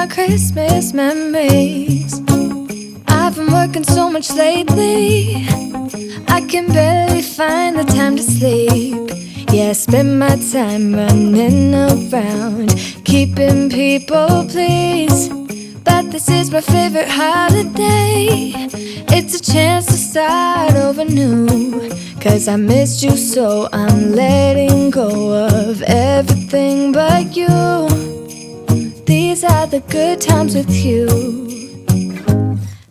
Christmas memories. I've been working so much lately, I can barely find the time to sleep. Yeah, I spend my time running around, keeping people pleased. But this is my favorite holiday. It's a chance to start over new. Cause I missed you, so I'm letting go of everything but you. These are the good times with you.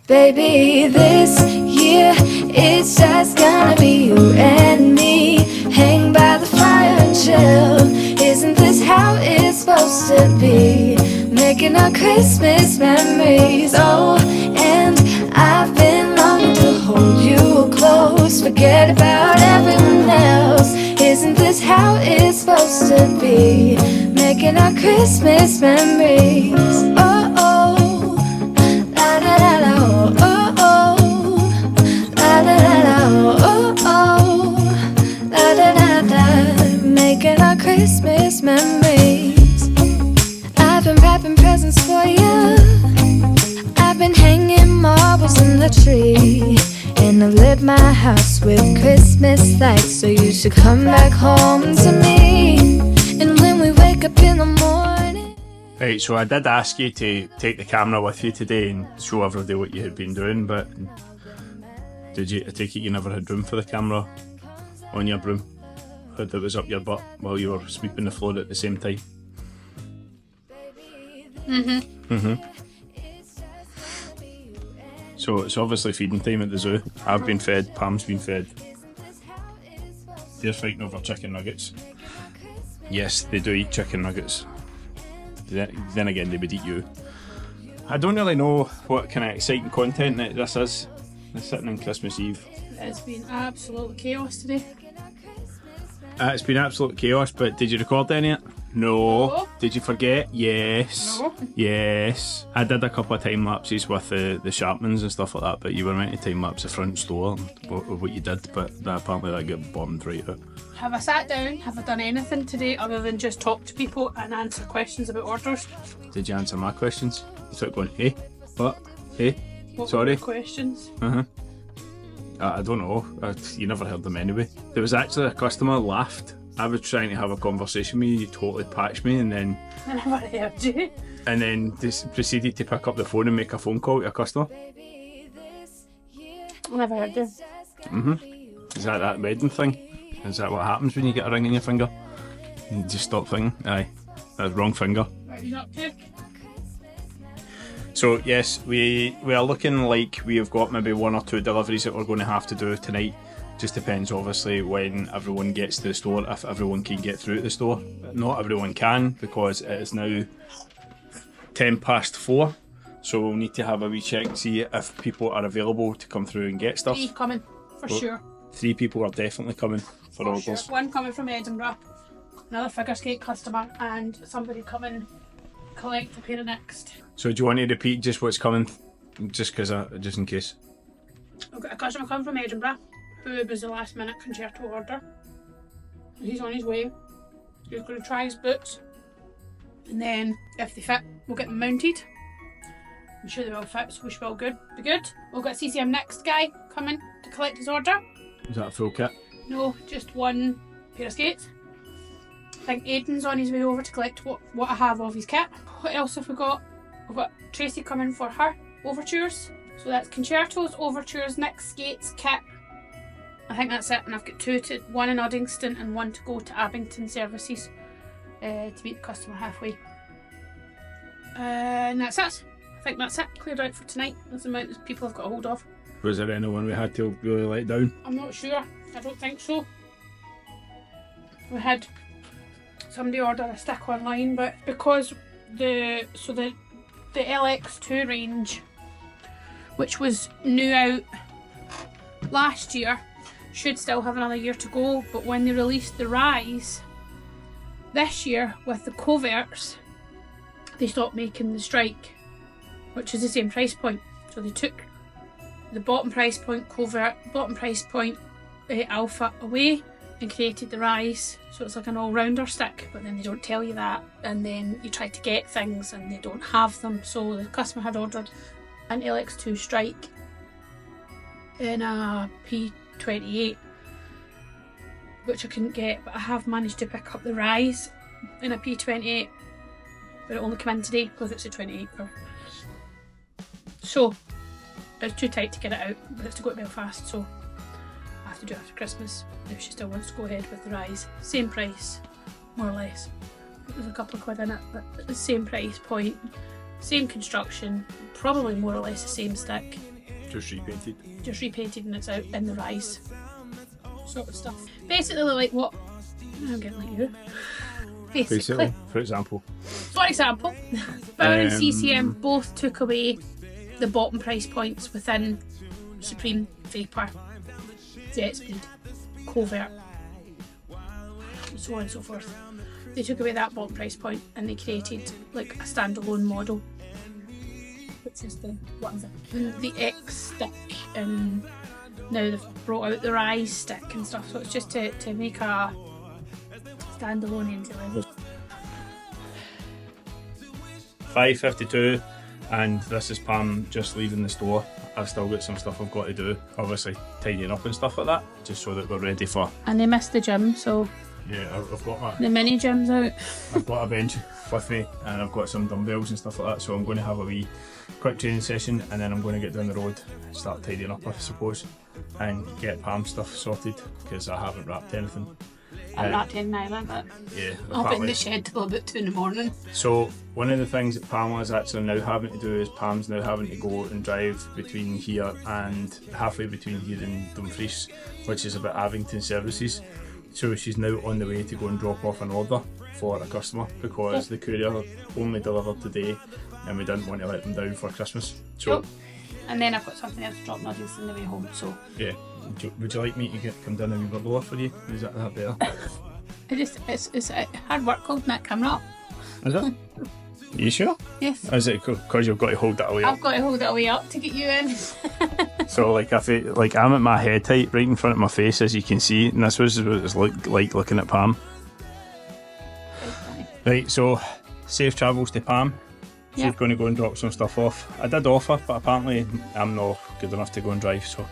Baby, this year it's just gonna be you and me. Hang by the fire and chill. Isn't this how it's supposed to be? Making our Christmas memories. Oh, and I've been longing to hold you close. Forget about everyone else. Isn't this how it's supposed to be? Making our Christmas memories. Oh, oh, la la la la, oh, oh, oh, la la la la, oh, oh, la la la la. Making our Christmas memories. I've been wrapping presents for you. I've been hanging marbles in the tree, and I've lit my house with Christmas lights. So you should come back home to me. And when we wake up in the morning. Right, so I did ask you to take the camera with you today and show everybody what you had been doing, but did you? I take it you never had room for the camera on your broom that was up your butt while you were sweeping the floor at the same time? So it's obviously feeding time at the zoo. I've been fed, Pam's been fed. They're fighting over chicken nuggets. Yes, they do eat chicken nuggets. Then again, they would eat you. I don't really know what kind of exciting content that this is. It's sitting on Christmas Eve. It's been absolute chaos today. It's been absolute chaos, but did you record any of it? No. No. Did you forget? Yes. No. Yes. I did a couple of time lapses with the Sharpmans and stuff like that, but you were meant to time lapse the front store of what you did, but apparently that got bombed right out. Have I sat down? Have I done anything today other than just talk to people and answer questions about orders? Did you answer my questions? You started going, hey, what? Hey, What sorry. were the questions? I don't know. You never heard them anyway. There was actually a customer laughed. I was trying to have a conversation with you. You totally patched me, and then I never heard you. and then just proceeded to pick up the phone and make a phone call to a customer. I never heard you. Is that wedding thing? Is that what happens when you get a ring in your finger? You just stop thinking. Aye, that's wrong finger. What are you up to? So yes, we are looking like we have got maybe 1 or 2 deliveries that we're going to have to do tonight. Just depends obviously when everyone gets to the store, if everyone can get through to the store. Not everyone can, because it is now 4:10, so we'll need to have a wee check to see if people are available to come through and get stuff. 3 coming, for sure. 3 people are definitely coming for orders. Sure. 1 coming from Edinburgh, another figure skate customer, and somebody coming collect a pair of next. So do you want to repeat just what's coming, just in case? I've got a customer coming from Edinburgh who was the last minute concerto order. He's on his way. He's going to try his boots, and then if they fit, we'll get them mounted. I'm sure they will fit, so we should be good. We've got a CCM Next guy coming to collect his order. Is that a full kit? No, just 1 pair of skates. I think Aiden's on his way over to collect what I have of his kit. What else have we got? We've got Tracy coming for her overtures. So that's concertos, overtures, Next skates, kit. I think that's it, and I've got 1 in Uddingston and 1 to go to Abington services to meet the customer halfway. And that's it. I think that's it. Cleared out for tonight. That's the amount of people I've got a hold of. Was there anyone we had to really let down? I'm not sure. I don't think so. We had somebody order a stick online, but because the LX2 range, which was new out last year, should still have another year to go, but when they released the Rise this year with the Coverts, they stopped making the Strike, which is the same price point. So they took the bottom price point Covert, bottom price point Alpha away, and created the Rise, so it's like an all-rounder stick, but then they don't tell you that, and then you try to get things and they don't have them. So the customer had ordered an LX2 Strike in a P28, which I couldn't get, but I have managed to pick up the Rise in a P28, but it only came in today because it's a 28. So it's too tight to get it out, but it's to go to Belfast, so I have to do it after Christmas if she still wants to go ahead with the Rise. Same price, more or less. There's a couple of quid in it, but at the same price point, same construction, probably more or less the same stick. Just repainted. Just repainted and it's out in the Rise sort of stuff. Basically like what, I'm getting like you. Basically. For example. For example, Bauer and CCM both took away the bottom price points within Supreme, Vapor, Jet Speed, Covert, and so on and so forth. They took away that bottom price point and they created like a standalone model, which is the, what is it? The X stick, and now they've brought out the Rise stick and stuff, so it's just to make a standalone entry level. 5:52, and this is Pam just leaving the store. I've still got some stuff I've got to do, obviously tidying up and stuff like that, just so that we're ready for. And they missed the gym, so yeah, I've got the mini gym's out. I've got a bench with me and I've got some dumbbells and stuff like that, so I'm going to have a wee quick training session and then I'm going to get down the road and start tidying up, I suppose, and get Pam's stuff sorted because I haven't wrapped anything. I'm not in either, but yeah, I'll be in the shed till about 2 in the morning. So one of the things that Pamela is actually now having to do is Pam's now having to go and drive between here and halfway between here and Dumfries, which is about Abington services. So she's now on the way to go and drop off an order for a customer because the courier only delivered today and we didn't want to let them down for Christmas. So and then I've got something else to drop Nuddies on the way home, so yeah. Would you like me to come down a wee bit lower for you? Is that better? It's hard work holding that camera up. Is it? Are you sure? Yes. Is it because you've got to hold that away up? I've got to hold it away up to get you in. So like I'm at my head height right in front of my face, as you can see, and this was what it's like looking at Pam. Right, so safe travels to Pam. She's Yep. going to go and drop some stuff off. I did offer, but apparently I'm not good enough to go and drive, so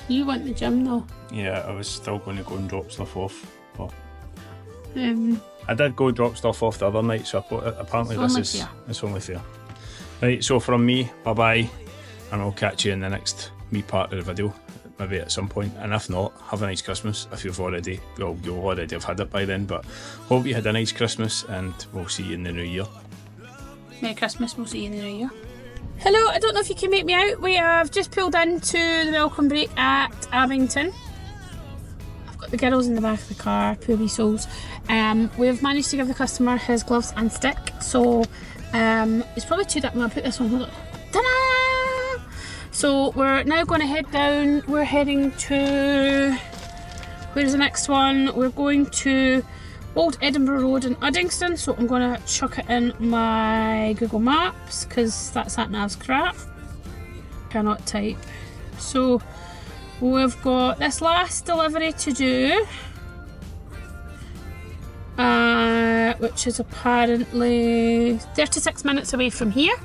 You want the gym though? yeah, I was still going to go and drop stuff off. But Um, I did go drop stuff off the other night, so apparently it's only fair. Right, so from me, bye bye, and I'll catch you in the next wee part of the video, maybe at some point. And if not, have a nice Christmas. If you'll already have had it by then, but hope you had a nice Christmas, and we'll see you in the new year. Merry Christmas, we'll see you in the new year. Hello, I don't know if you can make me out. We have just pulled into the welcome break at Abington. I've got the girls in the back of the car, poor wee souls. We've managed to give the customer his gloves and stick, so it's probably too dark. I'm going to put this one, hold on. Ta-da! So we're now going to head down. We're heading to, where's the next one? We're going to Old Edinburgh Road in Uddingston, so I'm going to chuck it in my Google Maps because that sat nav's crap. Cannot type. So we've got this last delivery to do, which is apparently 36 minutes away from here.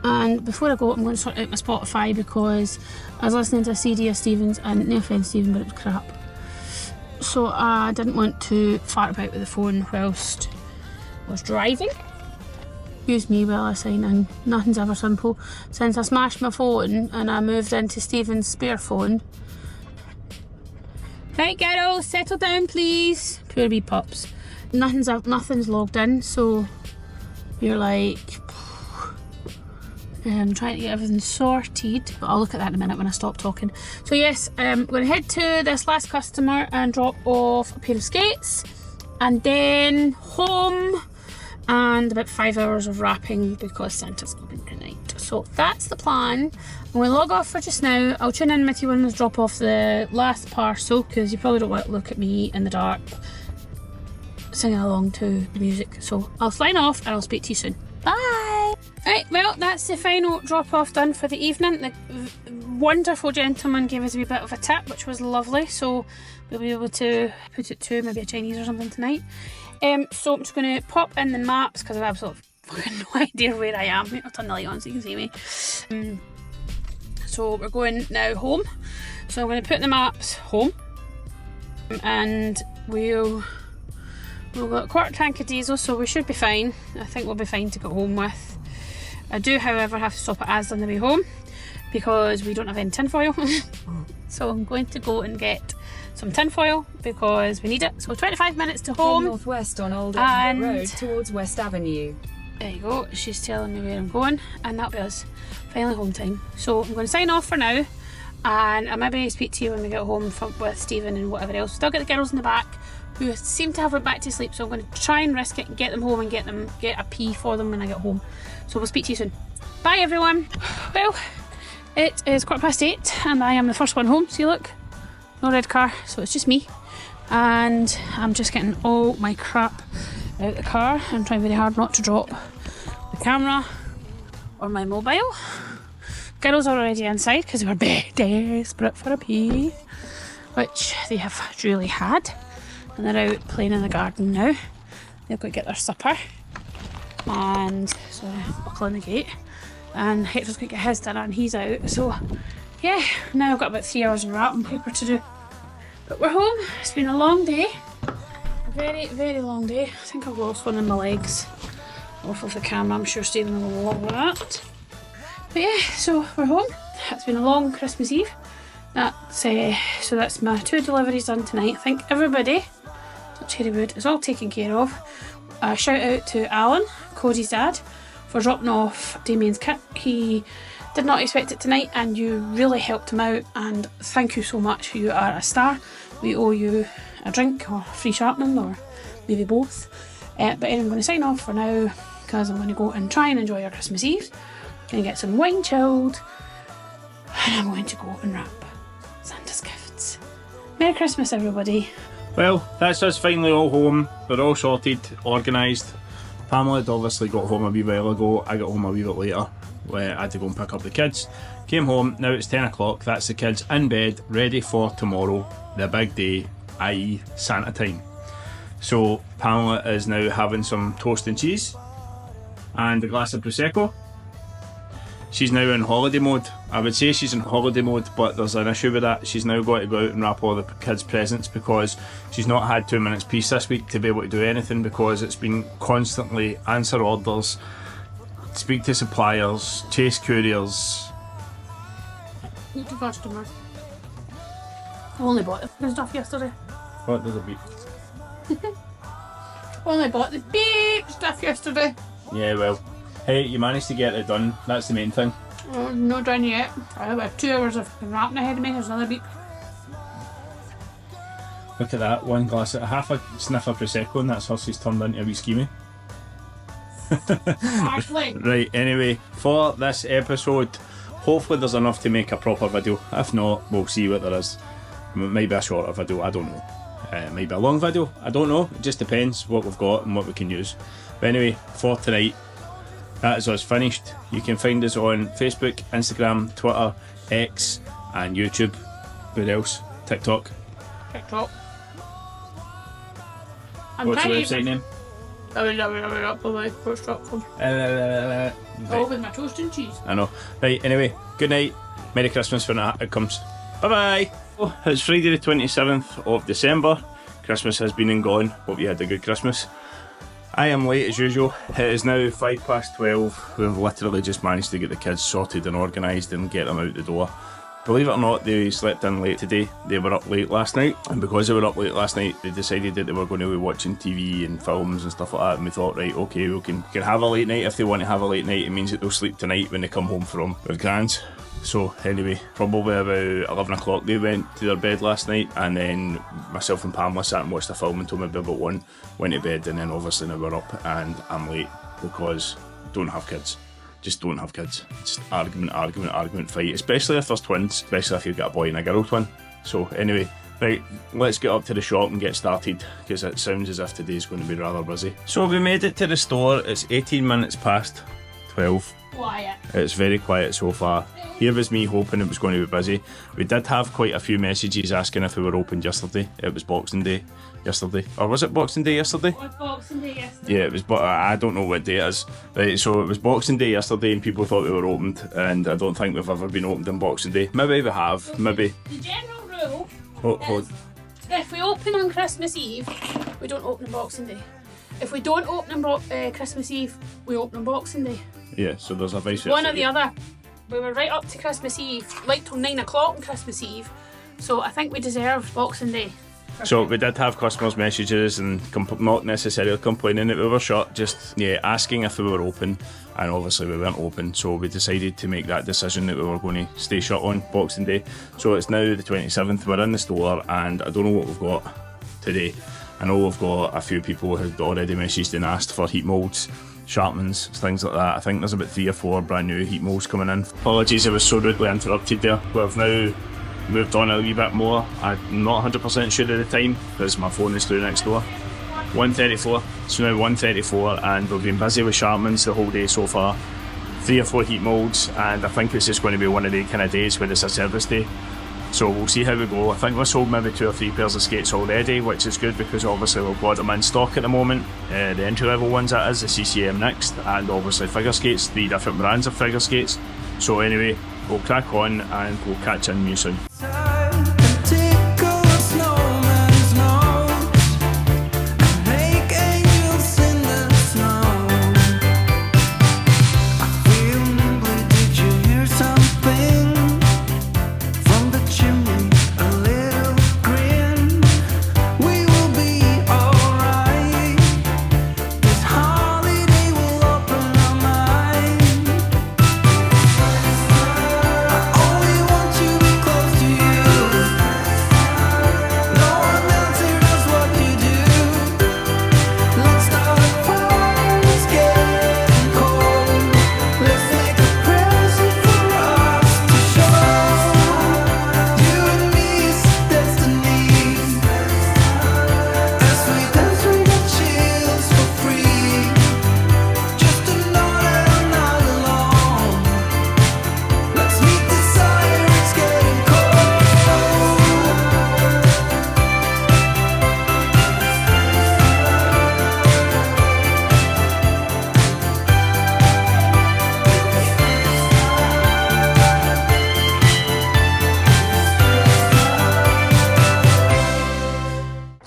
And before I go, I'm going to sort out my Spotify because I was listening to a CD of Stephen's, and no offence Stephen, but it was crap. So I didn't want to fart about with the phone whilst I was driving. Excuse me while I sign in. Nothing's ever simple. Since I smashed my phone and I moved into Stephen's spare phone. Right girls, settle down please. Poor wee pups. Nothing's logged in, so you're like trying to get everything sorted, but I'll look at that in a minute when I stop talking. So yes, I'm going to head to this last customer and drop off a pair of skates, and then home, and about 5 hours of wrapping because Santa's coming tonight. So that's the plan. I'm going to log off for just now. I'll tune in with you when I drop off the last parcel because you probably don't want to look at me in the dark singing along to the music. So I'll sign off and I'll speak to you soon. Bye! Right, well, that's the final drop-off done for the evening. The wonderful gentleman gave us a wee bit of a tip, which was lovely, so we'll be able to put it to maybe a Chinese or something tonight. So I'm just going to pop in the maps because I've absolutely fucking no idea where I am. I'll turn the light on so you can see me. So we're going now home. So I'm going to put the maps home, and we've got a quarter tank of diesel, so we should be fine. I think we'll be fine to go home with. I do, however, have to stop at Asda on the way home because we don't have any tinfoil. So I'm going to go and get some tinfoil because we need it. So 25 minutes to home. Head northwest on Old Edinburgh Road towards West Avenue. There you go, she's telling me where I'm going, and that'll be us. Finally home time. So I'm going to sign off for now, and I'll maybe speak to you when we get home with Stephen and whatever else. Still get the girls in the back who seem to have went back to sleep, so I'm going to try and risk it and get them home and get a pee for them when I get home. So we'll speak to you soon. Bye everyone. Well, it is 8:15 and I am the first one home. See, look, no red car, so it's just me, and I'm just getting all my crap out of the car. I'm trying very hard not to drop the camera or my mobile. Girls are already inside because they were desperate for a pee, which they have duly had, and they're out playing in the garden now. They've got to get their supper, and so buckling the gate, and Hector's going to get his dinner and he's out. So yeah, now I've got about 3 hours of wrapping paper to do, but we're home. It's been a long day, a very, very long day. I think I've lost one of my legs off of the camera. I'm sure Stephen will love that. But yeah, so we're home. It's been a long Christmas Eve. So that's my 2 deliveries done tonight. I think everybody at Cherrywood is all taken care of. Shout out to Alan, Cody's dad, for dropping off Damien's kit. He did not expect it tonight, and you really helped him out, and thank you so much. You are a star. We owe you a drink or free sharpening, or maybe both. But anyway, I'm going to sign off for now because I'm going to go and try and enjoy our Christmas Eve. Going to get some wine chilled, and I'm going to go and wrap Santa's gifts. Merry Christmas everybody. Well, that's us finally all home. We're all sorted, organised. Pamela had obviously got home a wee while ago. I got home a wee bit later. I had to go and pick up the kids. Came home, now it's 10 o'clock. That's the kids in bed, ready for tomorrow, the big day, i.e. Santa time. So Pamela is now having some toast and cheese and a glass of Prosecco. She's now in holiday mode. I would say she's in holiday mode, but there's an issue with that. She's now got to go out and wrap all the kids' presents because she's not had 2 minutes peace this week to be able to do anything, because it's been constantly answer orders, speak to suppliers, chase couriers. Speak to customers. I only bought the stuff yesterday. What does it be? I only bought the big stuff yesterday. Yeah, well, hey, you managed to get it done. That's the main thing. Oh, not done yet. I have 2 hours of wrapping ahead of me. There's another week. Look at that, one glass, half a sniff of Prosecco, and that's Hussey's turned into a wee schemie. Actually. Right, anyway, for this episode, hopefully there's enough to make a proper video. If not, we'll see what there is. It might be a shorter video, I don't know. It might be a long video, I don't know. It just depends what we've got and what we can use. But anyway, for tonight, that is us finished. You can find us on Facebook, Instagram, Twitter, X, and YouTube. Where else? TikTok. TikTok. What's the website name? www.postdoc.com. Oh, with my toast and cheese. I know. Right, anyway, good night. Merry Christmas when it comes. Bye bye. Oh, it's Friday the 27th of December. Christmas has been and gone. Hope you had a good Christmas. I am late as usual. It is now 12:05. We've literally just managed to get the kids sorted and organised and get them out the door. Believe it or not, they slept in late today. They were up late last night, and because they were up late last night, they decided that they were going to be watching TV and films and stuff like that, and we thought, right, okay, we can have a late night. If they want to have a late night, it means that they'll sleep tonight when they come home from their grands. So anyway, probably about 11 o'clock they went to their bed last night, and then myself and Pamela sat and watched a film until maybe about 1, went to bed, and then obviously now we're up, and I'm late because don't have kids. Just don't have kids. Just argument, fight, especially if there's twins, especially if you've got a boy and a girl twin. So anyway, right, let's get up to the shop and get started, because it sounds as if today's going to be rather busy. So we made it to the store. It's 18 minutes past 12. Quiet. It's very quiet so far. Here was me hoping it was going to be busy. We did have quite a few messages asking if we were open yesterday. It was Boxing Day yesterday. Or was it Boxing Day yesterday? It was Boxing Day yesterday. Yeah, it was, but I don't know what day it is. Right, so it was Boxing Day yesterday and people thought we were opened, and I don't think we've ever been opened on Boxing Day. Maybe we have, maybe. The general rule Hold. is if we open on Christmas Eve, we don't open on Boxing Day. If we don't open on Christmas Eve, we open on Boxing Day. Yeah, so there's a vice versa. One or the other. We were right up to Christmas Eve, like till 9 o'clock on Christmas Eve. So I think we deserved Boxing Day. So we did have customers' messages and not necessarily complaining that we were shut, just asking if we were open, and obviously we weren't open, so we decided to make that decision that we were going to stay shut on Boxing Day. So it's now the 27th, we're in the store, and I don't know what we've got today. I know we've got a few people who had already messaged and asked for heat moulds, sharpens, things like that. I think there's about 3 or 4 brand new heat moulds coming in. Apologies, I was so rudely interrupted there. We've now moved on a wee bit more. I'm not 100% sure of the time because my phone is through next door. 1:34. It's now 1:34 and we've been busy with sharpens the whole day so far. 3 or 4 heat moulds, and I think it's just going to be one of the kind of days where it's a service day. So we'll see how we go. I think we've sold maybe 2 or 3 pairs of skates already, which is good because obviously we've got them in stock at the moment. The entry level ones, that is, the CCM next, and obviously figure skates, 3 different brands of figure skates. So anyway, we'll crack on and we'll catch in with you soon.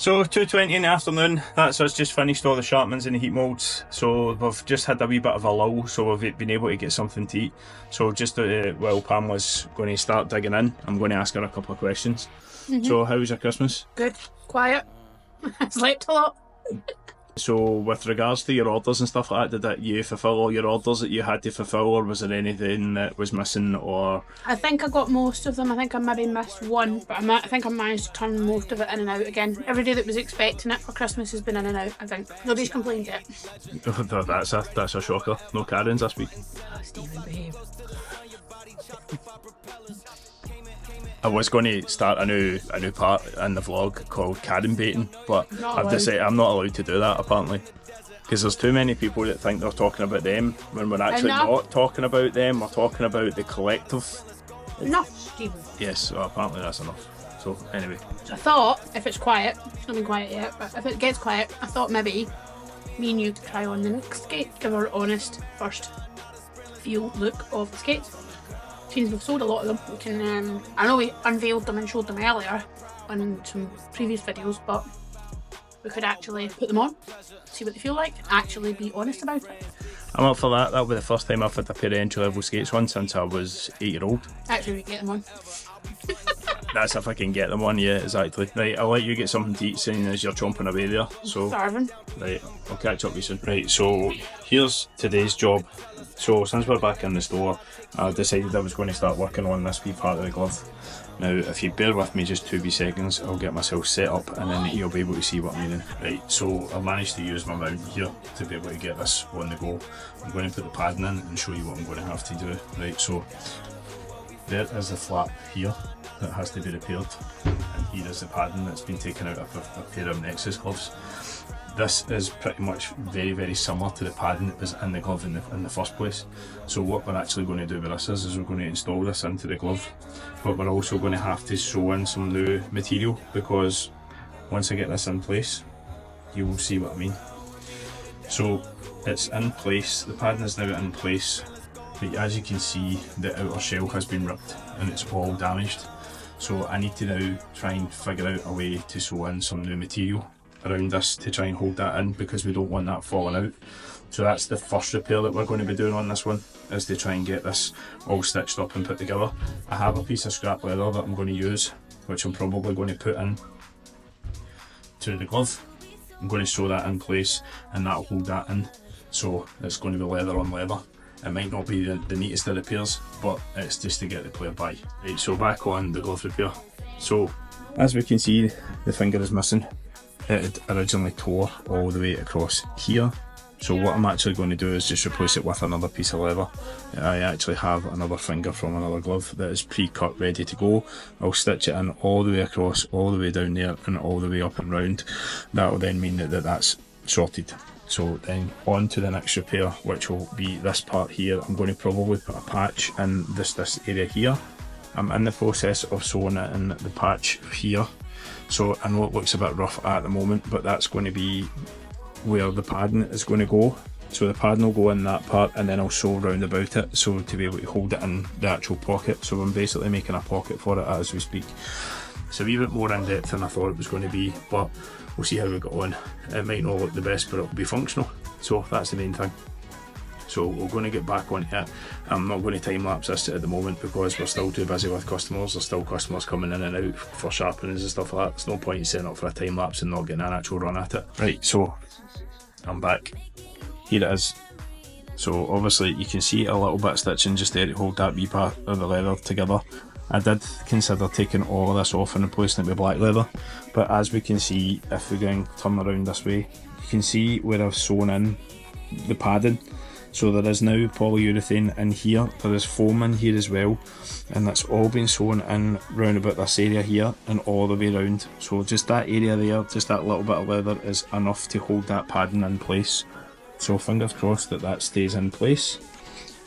So 2:20 in the afternoon, that's us just finished all the sharpens and the heat moulds. So we've just had a wee bit of a lull, so we've been able to get something to eat. So just while Pamela's going to start digging in, I'm going to ask her a couple of questions. So how was your Christmas? Good. Quiet. I slept a lot. So with regards to your orders and stuff like that, did you fulfil all your orders that you had to fulfil, or was there anything that was missing? Or I think I got most of them. I think I maybe missed one, but I think I managed to turn most of it in and out again. Every day that was expecting it for Christmas has been in and out, I think. Nobody's complained yet. that's a shocker. No Karens this week. Oh, Stephen, behave. I was going to start a new part in the vlog called Karen baiting, but I've decided I'm not allowed to do that apparently, because there's too many people that think they're talking about them when we're actually not talking about them. We're talking about the collective. Enough, Stephen. Yes, well, apparently that's enough. So anyway, So I thought if it's quiet, it's not been quiet yet, but if it gets quiet, I thought maybe me and you could try on the next skate, give our honest first feel look of the skates. Since we've sold a lot of them, we can. I know we unveiled them and showed them earlier on some previous videos, but we could actually put them on, see what they feel like, actually be honest about it. I'm up for that. That'll be the first time I've had a pair of entry level skates on since I was 8-year-old. Actually, we get them on. That's if I can get them on, yeah, exactly. Right, I'll let you get something to eat seeing as you're chomping away there. So, Starving. right, I'll catch up with you soon. Right, so here's today's job. So since we're back in the store, I decided I was going to start working on this wee part of the glove. Now, if you bear with me just 2 wee seconds, I'll get myself set up and then you'll be able to see what I'm meaning. Right, so I managed to use my mount here to be able to get this on the go. I'm going to put the padding in and show you what I'm going to have to do. Right, so there is the flap here that has to be repaired, and here is the padding that's been taken out of a pair of Nexus gloves. this is pretty much very similar to the padding that was in the glove in the first place. So what we're actually going to do with this is we're going to install this into the glove, but we're also going to have to sew in some new material, because once I get this in place, you will see what I mean. So it's in place, the padding is now in place, but as you can see, the outer shell has been ripped and it's all damaged. So I need to now try and figure out a way to sew in some new material around this to try and hold that in, because we don't want that falling out. So that's the first repair that we're going to be doing on this one, is to try and get this all stitched up and put together. I have a piece of scrap leather that I'm going to use, which I'm probably going to put in to the glove. I'm going to sew that in place and that'll hold that in. So it's going to be leather on leather. It might not be the neatest of repairs, but it's just to get the player by. Right, so back on the glove repair. So as we can see, the finger is missing. It had originally tore all the way across here. So what I'm actually going to do is just replace it with another piece of leather. I actually have another finger from another glove that is pre-cut, ready to go. I'll stitch it in all the way across, all the way down there and all the way up and round. That will then mean that that's sorted. So then on to the next repair, which will be this part here. I'm going to probably put a patch in this area here. I'm in the process of sewing it in the patch here. So I know it looks a bit rough at the moment, but that's going to be where the padding is going to go. So the padding will go in that part, and then I'll sew round about it, so to be able to hold it in the actual pocket. So I'm basically making a pocket for it as we speak. It's a wee bit more in depth than I thought it was going to be, but we'll see how we get on. It might not look the best, but it'll be functional. So that's the main thing. So we're going to get back on it. I'm not going to time lapse this at the moment because we're still too busy with customers. There's still customers coming in and out for sharpenings and stuff like that. There's no point in setting up for a time lapse and not getting an actual run at it. Right, so I'm back. Here it is. So obviously you can see a little bit of stitching just there to hold that wee part of the leather together. I did consider taking all of this off and replacing it with black leather, but as we can see, if we go and turn around this way, you can see where I've sewn in the padding. So there is now polyurethane in here, there is foam in here as well, and that's all been sewn in round about this area here and all the way round. So just that area there, just that little bit of leather is enough to hold that padding in place. So fingers crossed that that stays in place.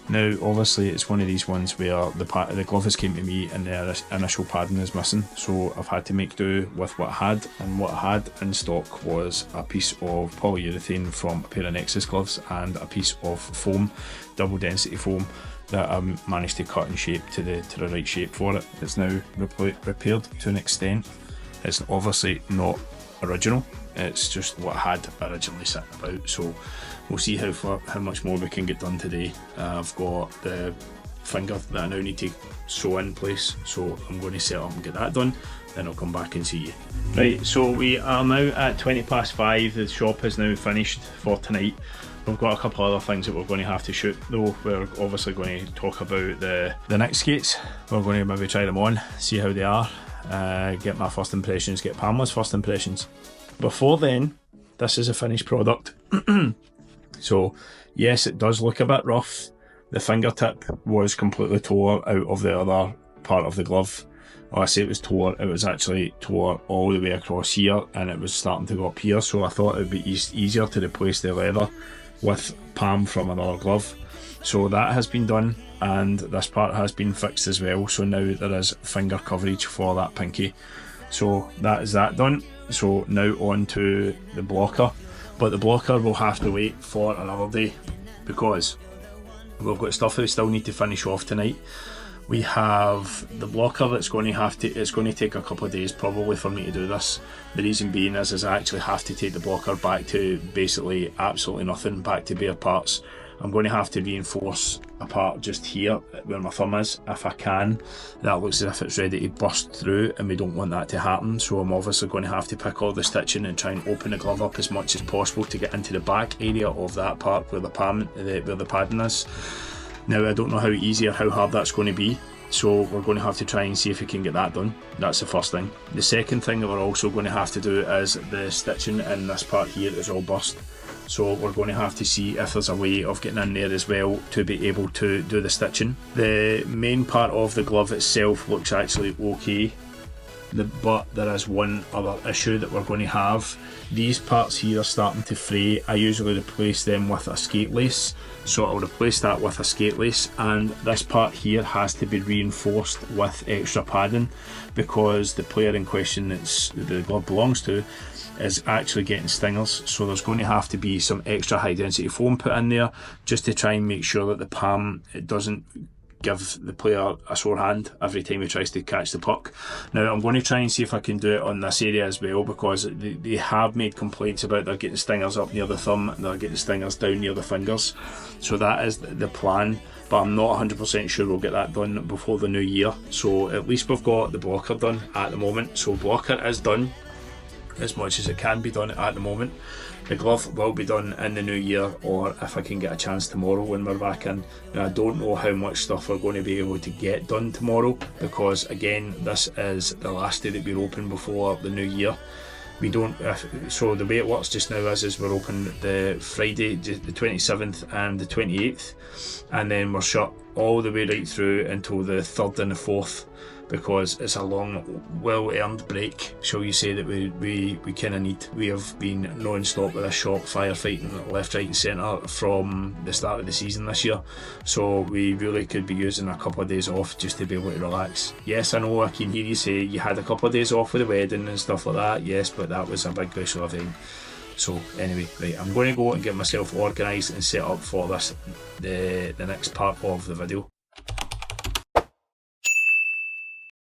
Now obviously it's one of these ones where the glove has came to me and the initial padding is missing, so I've had to make do with what I had, and what I had in stock was a piece of polyurethane from a pair of Nexus gloves and a piece of foam, double density foam, that I managed to cut and shape to the right shape for it. It's now repaired to an extent. It's obviously not original, it's just what I had originally sitting about, so we'll see how much more we can get done today. I've got the finger that I now need to sew in place, so I'm going to set up and get that done, then I'll come back and see you. Right, so we are now at 5:20. The shop is now finished for tonight. We've got a couple other things that we're going to have to shoot though. We're obviously going to talk about the next skates. We're going to maybe try them on, see how they are, get my first impressions, get Pamela's first impressions. Before then, this is a finished product. So yes, it does look a bit rough. The fingertip was completely tore out of the other part of the glove. Well, I say it was tore, it was actually tore all the way across here, and it was starting to go up here, so I thought it would be easier to replace the leather with Pam from another glove. So that has been done, and this part has been fixed as well, so now there is finger coverage for that pinky. So that is that done. So now on to the blocker, but the blocker will have to wait for another day because we've got stuff that we still need to finish off tonight. We have the blocker that's going to have to, it's going to take a couple of days probably for me to do this. The reason being is I actually have to take the blocker back to basically absolutely nothing, back to bare parts. I'm going to have to reinforce a part just here where my thumb is if I can. That looks as if it's ready to burst through, and we don't want that to happen, so I'm obviously going to have to pick all the stitching and try and open the glove up as much as possible to get into the back area of that part where the padding is. Now I don't know how easy or how hard that's going to be, so we're going to have to try and see if we can get that done. That's the first thing. The second thing that we're also going to have to do is the stitching in this part here is all burst. So we're going to have to see if there's a way of getting in there as well to be able to do the stitching. The main part of the glove itself looks actually okay. but there is one other issue that we're going to have. These parts here are starting to fray. I usually replace them with a skate lace, so I'll replace that with a skate lace, and this part here has to be reinforced with extra padding because the player in question that the glove belongs to is actually getting stingers, so there's going to have to be some extra high density foam put in there just to try and make sure that the palm, it doesn't give the player a sore hand every time he tries to catch the puck. Now I'm going to try and see if I can do it on this area as well, because they have made complaints about they're getting stingers up near the thumb and they're getting stingers down near the fingers, so that is the plan, but I'm not 100% sure we'll get that done before the new year. So at least we've got the blocker done at the moment, so blocker is done as much as it can be done at the moment. The glove will be done in the new year, or if I can get a chance tomorrow when we're back in. Now I don't know how much stuff we're going to be able to get done tomorrow, because again this is the last day that we're open before the new year. We don't, so the way it works just now is we're open the Friday the 27th and the 28th, and then we're shut all the way right through until the 3rd and the 4th, because it's a long, well-earned break, shall you say, that we kind of need. We have been non-stop with a shop firefighting left, right and centre from the start of the season this year, so we really could be using a couple of days off just to be able to relax. Yes, I know I can hear you say you had a couple of days off with the wedding and stuff like that, yes, but that was a big special event. So anyway, right, I'm going to go and get myself organised and set up for this, the next part of the video.